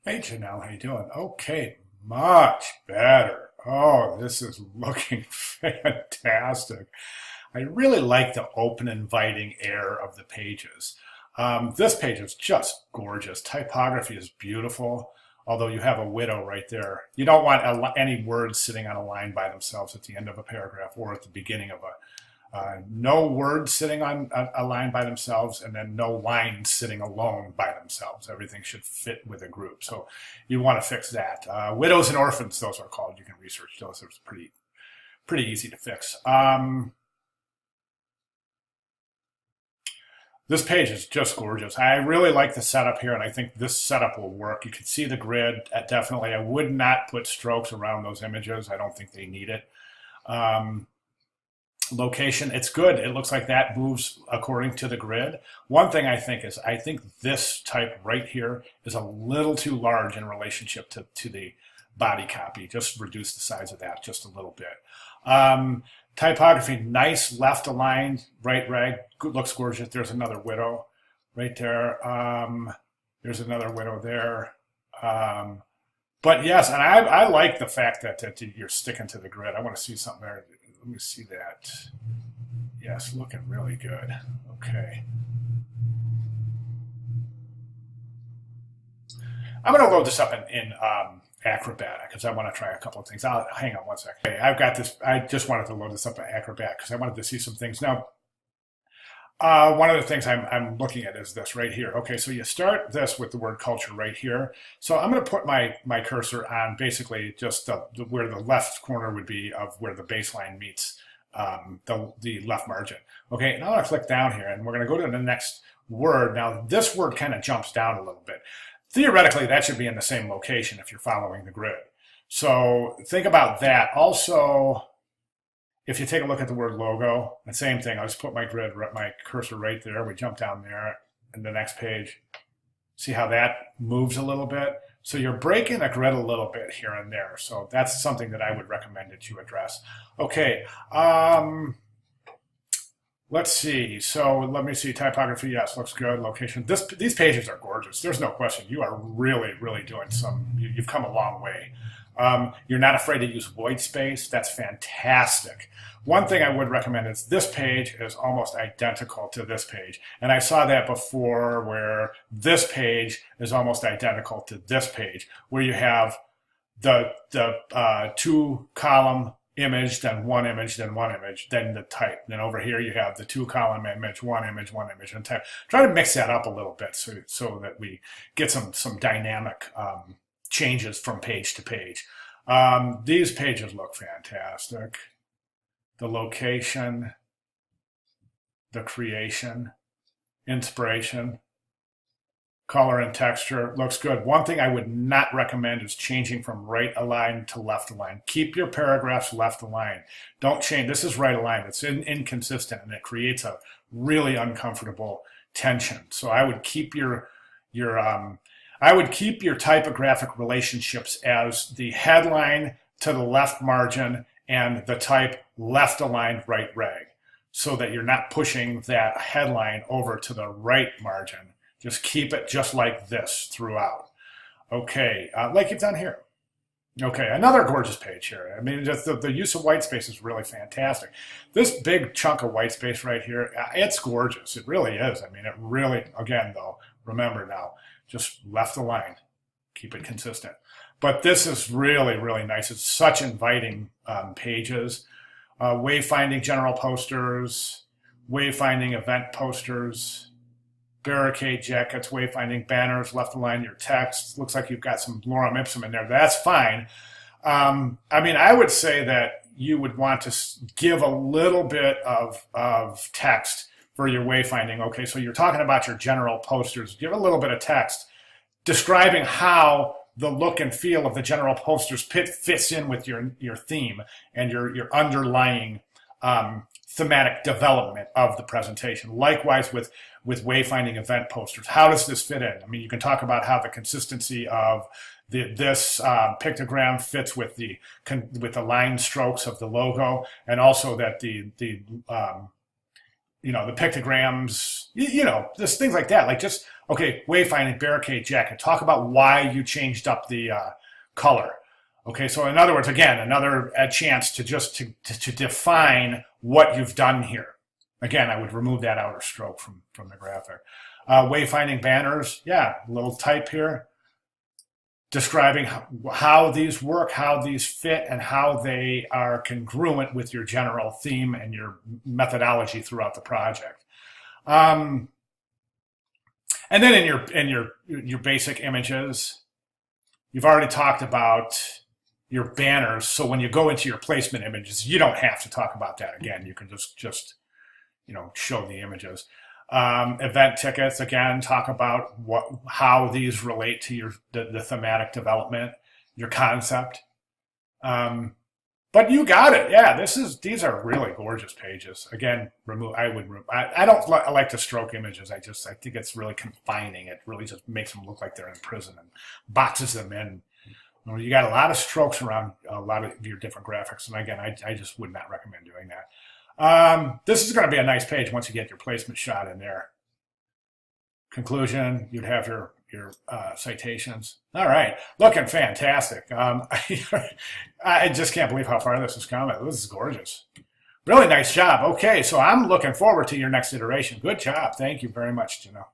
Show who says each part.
Speaker 1: Hey Janelle, how you doing? Okay, much better. Oh, this is looking fantastic. I really like the open, inviting air of the pages. This page is just gorgeous. Typography is beautiful, although you have a widow right there. You don't want any words sitting on a line by themselves at the end of a paragraph or at the beginning of a no words sitting on a line by themselves, and then no lines sitting alone by themselves. Everything should fit with a group. So you want to fix that. Widows and orphans, those are called. You can research those. It's pretty easy to fix. This page is just gorgeous. I really like the setup here, and I think this setup will work. You can see the grid. Definitely, I would not put strokes around those images. I don't think they need it. Um, Location, it's good. It looks like that moves according to the grid. One thing I think is I think this type right here is a little too large in relationship to the body copy. Just reduce the size of that just a little bit. Typography, nice, left aligned, right rag, looks gorgeous. There's another widow right there. There's another widow there. But yes, and I like the fact that you're sticking to the grid. I want to see something there. Let me see that. Yes, looking really good. Okay. I'm going to load this up in Acrobat because I want to try a couple of things. Hang on one second. Okay, I've got this. I just wanted to load this up in Acrobat because I wanted to see some things. Now, one of the things I'm looking at is this right here. Okay, so you start this with the word culture right here. So I'm going to put my cursor on basically just where the left corner would be of where the baseline meets the left margin. Okay, now I'm going to click down here and we're going to go to the next word. Now this word kind of jumps down a little bit. Theoretically, that should be in the same location if you're following the grid. So think about that. Also, if you take a look at the word logo, the same thing. I'll just put my cursor right there. We jump down there and the next page. See how that moves a little bit? So you're breaking a grid a little bit here and there. So that's something that I would recommend that you address. Okay. Let's see. So let me see. Typography, yes, looks good. Location. These pages are gorgeous. There's no question. You are really, really doing you've come a long way. You're not afraid to use void space. That's fantastic. One thing I would recommend is this page is almost identical to this page. And I saw that before where this page is almost identical to this page, where you have the two column image, then one image, then one image, then the type. Then over here you have the two column image, one image, and type. Try to mix that up a little bit so that we get some dynamic changes from page to page. These pages look fantastic. The location, the creation, inspiration, color and texture looks good. One thing I would not recommend is changing from right aligned to left aligned. Keep your paragraphs left aligned. Don't change. This is right aligned. It's inconsistent and it creates a really uncomfortable tension. So I would keep your typographic relationships as the headline to the left margin and the type left aligned right rag so that you're not pushing that headline over to the right margin. Just keep it just like this throughout. Okay, like you've done here. Okay, another gorgeous page here. I mean, just the use of white space is really fantastic. This big chunk of white space right here, it's gorgeous. It really is. I mean, it really, again, though, remember now, just left aligned. Keep it consistent. But this is really, really nice. It's such inviting pages. Wayfinding general posters, wayfinding event posters, barricade jackets, wayfinding banners, left align your text. Looks like you've got some lorem ipsum in there. That's fine. I mean, I would say that you would want to give a little bit of text for your wayfinding. Okay, so you're talking about your general posters. Give a little bit of text describing how the look and feel of the general posters fits in with your theme and your underlying thematic development of the presentation. Likewise with wayfinding event posters. How does this fit in? I mean, you can talk about how the consistency of this pictogram fits with the line strokes of the logo, and also that the pictograms, just things like that. Like just Okay, wayfinding, barricade, jacket. Talk about why you changed up the color. Okay, so in other words, again, another chance to just to define what you've done here. Again, I would remove that outer stroke from the graphic. Wayfinding banners, yeah, a little type here, describing how these work, how these fit, and how they are congruent with your general theme and your methodology throughout the project. And then in your basic images, you've already talked about your banners. So when you go into your placement images, you don't have to talk about that again. You can just show the images. Event tickets, again, talk about how these relate to the thematic development, your concept. But you got it. Yeah, these are really gorgeous pages. Again, I don't like to stroke images. I think it's really confining. It really just makes them look like they're in prison and boxes them in. You got a lot of strokes around a lot of your different graphics. And again, I just would not recommend doing that. This is going to be a nice page once you get your placement shot in there. Conclusion, you'd have your citations. All right, looking fantastic. I just can't believe how far this has come. This is gorgeous. Really nice job. Okay, so I'm looking forward to your next iteration. Good job. Thank you very much, Janelle.